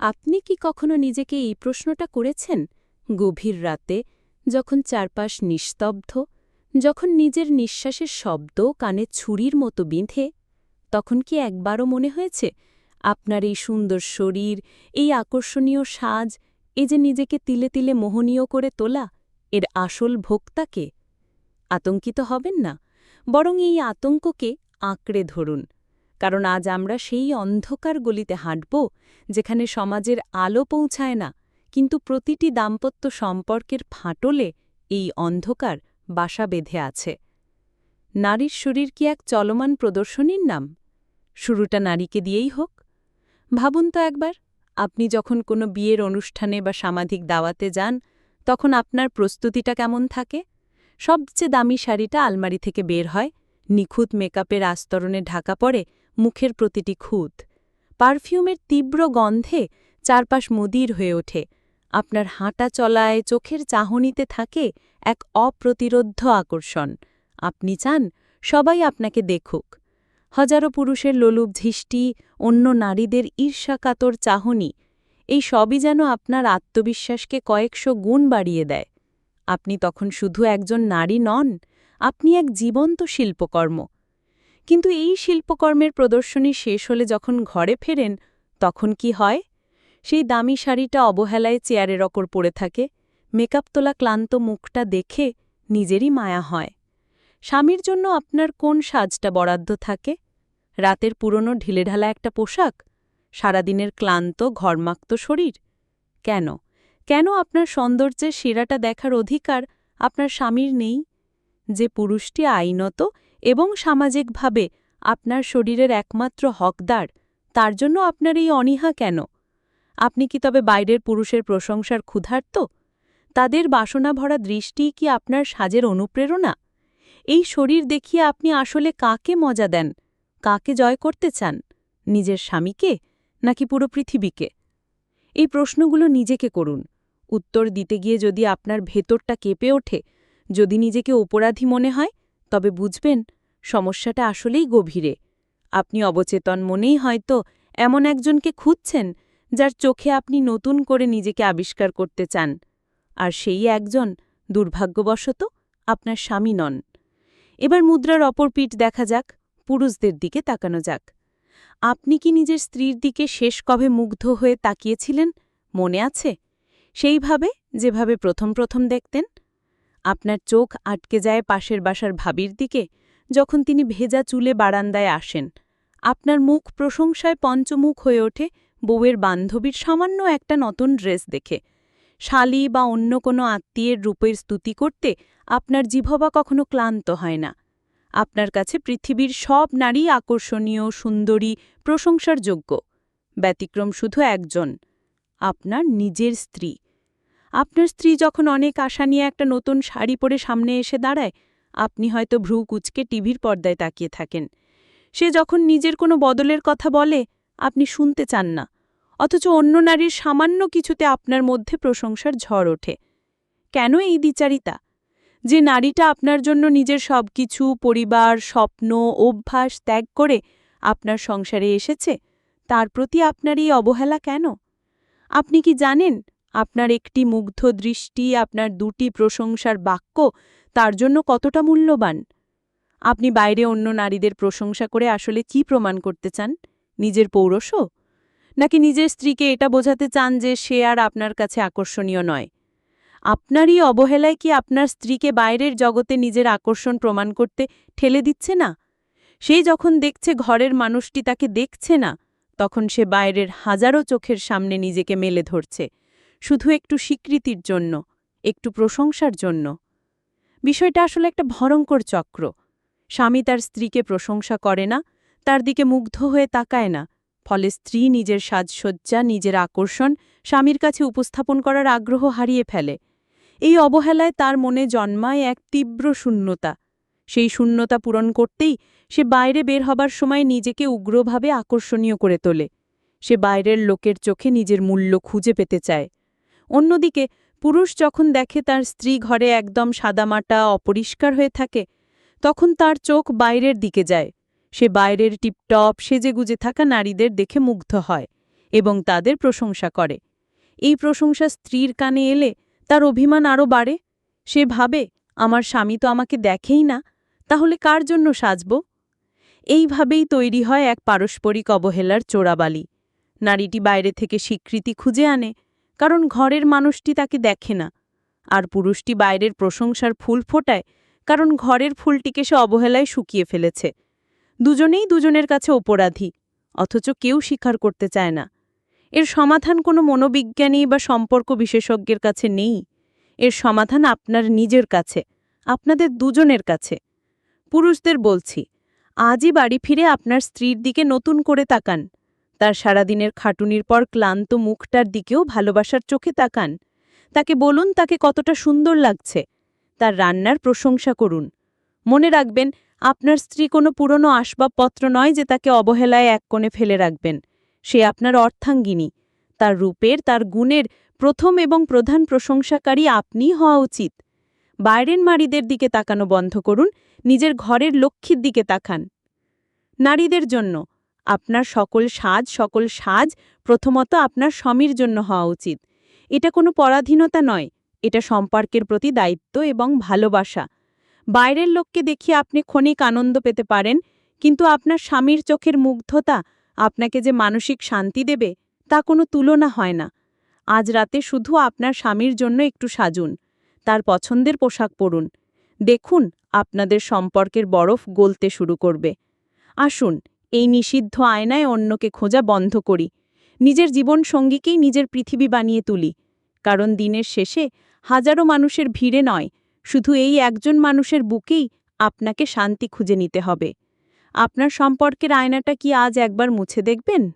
আপনি কি কখনো নিজেকে এই প্রশ্নটা করেছেন গভীর রাতে, যখন চারপাশ নিস্তব্ধ, যখন নিজের নিঃশ্বাসের শব্দ কানে ছুরির মতো বিঁধে, তখন কি একবারও মনে হয়েছে আপনার এই সুন্দর শরীর, এই আকর্ষণীয় সাজ, এ যে নিজেকে তিলে তিলে মোহনীয় করে তোলা, এর আসল ভোক্তাকে? আতঙ্কিত হবেন না, বরং এই আতঙ্ককে আঁকড়ে ধরুন। কারণ আজ আমরা সেই অন্ধকার গলিতে হাঁটব যেখানে সমাজের আলো পৌঁছায় না, কিন্তু প্রতিটি দাম্পত্য সম্পর্কের ফাটলে এই অন্ধকার বাসা বেঁধে আছে। নারীর শরীর কি এক চলমান প্রদর্শনীর নাম? শুরুটা নারীকে দিয়েই হোক। ভাবুন তো একবার, আপনি যখন কোনো বিয়ের অনুষ্ঠানে বা সামাজিক দাওয়াতে যান, তখন আপনার প্রস্তুতিটা কেমন থাকে? সবচেয়ে দামি শাড়িটা আলমারি থেকে বের হয়, নিখুঁত মেকআপের আস্তরণে ঢাকা পড়ে মুখের প্রতিটি খুঁত। পারফিউমের তীব্র গন্ধে চারপাশ মদির হয়ে ওঠে। আপনার হাঁটা চলায়, চোখের চাহনিতে থাকে এক অপ্রতিরোধ্য আকর্ষণ। আপনি চান সবাই আপনাকে দেখুক। হাজারো পুরুষের লোলুপ দৃষ্টি, অন্য নারীদের ঈর্ষাকাতর চাহনি, এই সবই যেন আপনার আত্মবিশ্বাসকে কয়েকশো গুণ বাড়িয়ে দেয়। আপনি তখন শুধু একজন নারী নন, আপনি এক জীবন্ত শিল্পকর্ম। কিন্তু এই শিল্পকর্মের প্রদর্শনী শেষ হলে যখন ঘরে ফেরেন, তখন কি হয়? সেই দামি শাড়িটা অবহেলায় চেয়ারের ওপর পড়ে থাকে। মেকআপ তোলা ক্লান্ত মুখটা দেখে নিজেরই মায়া হয়। স্বামীর জন্য আপনার কোন সাজটা বরাদ্দ থাকে? রাতের পুরনো ঢিলেঢালা একটা পোশাক? সারাদিনের ক্লান্ত ঘর্মাক্ত শরীর? কেন কেন আপনার সৌন্দর্যের সেরাটা দেখার অধিকার আপনার স্বামীর নেই? যে পুরুষটি আইনত এবং সামাজিকভাবে আপনার শরীরের একমাত্র হকদার, তার জন্য আপনার এই অনীহা কেন? আপনি কি তবে বাইরের পুরুষের প্রশংসার ক্ষুধার্ত? তাদের বাসনা ভরা দৃষ্টিই কি আপনার সাজের অনুপ্রেরণা? এই শরীর দেখিয়ে আপনি আসলে কাকে মজা দেন? কাকে জয় করতে চান? নিজের স্বামীকে, নাকি পুরো পৃথিবীকে? এই প্রশ্নগুলো নিজেকে করুন। উত্তর দিতে গিয়ে যদি আপনার ভেতরটা কেঁপে ওঠে, যদি নিজেকে অপরাধী মনে হয়, তবে বুঝবেন সমস্যাটা আসলেই গভীরে। আপনি অবচেতন মনেই হয়তো এমন একজনকে খুঁজছেন যার চোখে আপনি নতুন করে নিজেকে আবিষ্কার করতে চান। আর সেই একজন দুর্ভাগ্যবশত আপনার স্বামী নন। এবার মুদ্রার অপর পিঠ দেখা যাক, পুরুষদের দিকে তাকানো যাক। আপনি কি নিজের স্ত্রীর দিকে শেষ কবে মুগ্ধ হয়ে তাকিয়েছিলেন? মনে আছে? সেইভাবে যেভাবে প্রথম প্রথম দেখতেন? আপনার চোখ আটকে যায় পাশের বাসার ভাবির দিকে, যখন তিনি ভেজা চুলে বারান্দায় আসেন। আপনার মুখ প্রশংসায় পঞ্চমুখ হয়ে ওঠে বউয়ের বান্ধবীর সামান্য একটা নতুন ড্রেস দেখে। শালী বা অন্য কোনো আত্মীয়ের রূপের স্তুতি করতে আপনার জিহ্বা কখনো ক্লান্ত হয় না। আপনার কাছে পৃথিবীর সব নারী আকর্ষণীয়, সুন্দরী, প্রশংসার যোগ্য। ব্যতিক্রম শুধু একজন, আপনার নিজের স্ত্রী। আপনার স্ত্রী যখন অনেক আশা নিয়ে একটা নতুন শাড়ি পরে সামনে এসে দাঁড়ায়, আপনি হয়তো ভ্রু কুঁচকে টিভির পর্দায় তাকিয়ে থাকেন। সে যখন নিজের কোনো বদলের কথা বলে, আপনি শুনতে চান না, অথচ অন্য নারীর সামান্য কিছুতে আপনার মধ্যে প্রশংসার ঝড় ওঠে। কেন এই দ্বিচারিতা? যে নারীটা আপনার জন্য নিজের সবকিছু, পরিবার, স্বপ্ন, অভ্যাস ত্যাগ করে আপনার সংসারে এসেছে, তার প্রতি আপনার এই অবহেলা কেন? আপনি কি জানেন আপনার একটি মুগ্ধ দৃষ্টি, আপনার দুটি প্রশংসার বাক্য তার জন্য কতটা মূল্যবান? আপনি বাইরে অন্য নারীদের প্রশংসা করে আসলে কি প্রমাণ করতে চান? নিজের পৌরুষ? নাকি নিজের স্ত্রীকে এটা বোঝাতে চান যে সে আর আপনার কাছে আকর্ষণীয় নয়? আপনারই অবহেলায় কি আপনার স্ত্রীকে বাইরের জগতে নিজের আকর্ষণ প্রমাণ করতে ঠেলে দিচ্ছে না? সেই যখন দেখছে ঘরের মানুষটি তাকে দেখছে না, তখন সে বাইরের হাজারো চোখের সামনে নিজেকে মেলে ধরছে, শুধু একটু স্বীকৃতির জন্য, একটু প্রশংসার জন্য। বিষয়টা আসলে একটা ভয়ঙ্কর চক্র। স্বামী তার স্ত্রীকে প্রশংসা করে না, তার দিকে মুগ্ধ হয়ে তাকায় না, ফলে স্ত্রী নিজের সাজসজ্জা, নিজের আকর্ষণ স্বামীর কাছে উপস্থাপন করার আগ্রহ হারিয়ে ফেলে। এই অবহেলায় তার মনে জন্মায় এক তীব্র শূন্যতা। সেই শূন্যতা পূরণ করতেই সে বাইরে বের হবার সময় নিজেকে উগ্রভাবে আকর্ষণীয় করে তোলে। সে বাইরের লোকের চোখে নিজের মূল্য খুঁজে পেতে চায়। অন্যদিকে পুরুষ যখন দেখে তার স্ত্রী ঘরে একদম সাদামাটা, অপরিষ্কার হয়ে থাকে, তখন তার চোখ বাইরের দিকে যায়। সে বাইরের টিপটপ সেজেগুজে থাকা নারীদের দেখে মুগ্ধ হয়। এবং তাদের প্রশংসা করে। এই প্রশংসা স্ত্রীর কানে এলে তার অভিমান আরও বাড়ে। সে ভাবে, আমার স্বামী তো আমাকে দেখেই না, তাহলে কার জন্য সাজব? এইভাবেই তৈরি হয় এক পারস্পরিক অবহেলার চোরাবালি। নারীটি বাইরে থেকে স্বীকৃতি খুঁজে আনে, কারণ ঘরের মানুষটি তাকে দেখে না। আর পুরুষটি বাইরের প্রশংসার ফুল ফোটায়, কারণ ঘরের ফুলটিকে সে অবহেলায় শুকিয়ে ফেলেছে। দুজনেই দুজনের কাছে অপরাধী, অথচ কেউ স্বীকার করতে চায় না। এর সমাধান কোনো মনোবিজ্ঞানী বা সম্পর্ক বিশেষজ্ঞের কাছে নেই। এর সমাধান আপনার নিজের কাছে, আপনাদের দুজনের কাছে। পুরুষদের বলছি, আজই বাড়ি ফিরে আপনার স্ত্রীর দিকে নতুন করে তাকান। তার সারাদিনের খাটুনির পর ক্লান্ত মুখটার দিকেও ভালোবাসার চোখে তাকান। তাকে বলুন তাকে কতটা সুন্দর লাগছে। তার রান্নার প্রশংসা করুন। মনে রাখবেন, আপনার স্ত্রী কোনো পুরনো আসবাবপত্র নয় যে তাকে অবহেলায় এক কোণে ফেলে রাখবেন। সে আপনার অর্ধাঙ্গিনী। তার রূপের, তার গুণের প্রথম এবং প্রধান প্রশংসাকারী আপনিই হওয়া উচিত। বাইরের নারীদের দিকে তাকানো বন্ধ করুন, নিজের ঘরের লক্ষ্মীর দিকে তাকান। নারীদের জন্য আপনার সকল সাজ প্রথমত আপনার স্বামীর জন্য হওয়া উচিত। এটা কোনো পরাধীনতা নয়, এটা সম্পর্কের প্রতি দায়িত্ব এবং ভালোবাসা। বাইরের লোককে দেখিয়ে আপনি ক্ষণিক আনন্দ পেতে পারেন, কিন্তু আপনার স্বামীর চোখের মুগ্ধতা আপনাকে যে মানসিক শান্তি দেবে তা কোনো তুলনা হয় না। আজ রাতে শুধু আপনার স্বামীর জন্য একটু সাজুন, তার পছন্দের পোশাক পরুন। দেখুন, আপনাদের সম্পর্কের বরফ গলতে শুরু করবে। আসুন, এই নিষিদ্ধ আয়নায় অন্যকে খোঁজা বন্ধ করি। নিজের জীবনসঙ্গীকেই নিজের পৃথিবী বানিয়ে তুলি। কারণ দিনের শেষে হাজারো মানুষের ভিড়ে নয়, শুধু এই একজন মানুষের বুকেই আপনাকে শান্তি খুঁজে নিতে হবে। আপনার সম্পর্কের আয়নাটা কি আজ একবার মুছে দেখবেন?